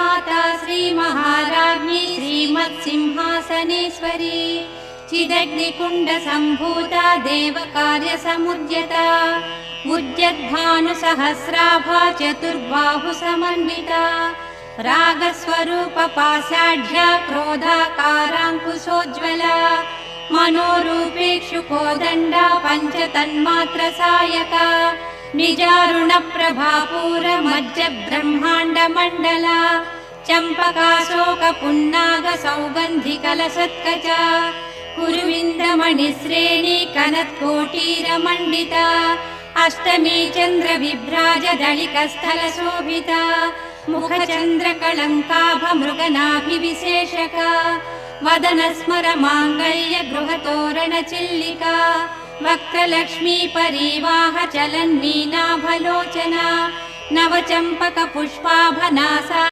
श्रीमाता श्रीमहाराज्ञी श्रीमत्सिंहासनेश्वरी चिदग्निकुण्डसम्भूता देवकार्यसमुद्यता उद्यद्भानुसहस्राभा चतुर्बाहुसमन्विता रागस्वरूपपाषाढ्या क्रोधाकाराङ्कुशोज्ज्वला मनोरूपेक्षुकोदण्डा पञ्चतन्मात्रसायका निजारुणप्रभापूरमज्जब्रह्माण्डमण्डला चम्पकाशोकपुन्नागसौगन्धिकलशत्कचा कुरुविन्दमणिश्रेणी कनत्कोटीरमण्डिता अष्टमी चन्द्रविभ्राजदलिकस्थलशोभिता मुखचन्द्रकलङ्काभमृगनाभिविशेषका वदनस्मरमाङ्गल्य गृहतोरणचिल्लिका वक्त्रलक्ष्मी परिवाह चलन्मीनाभलोचना नवचम्पकपुष्पाभनासा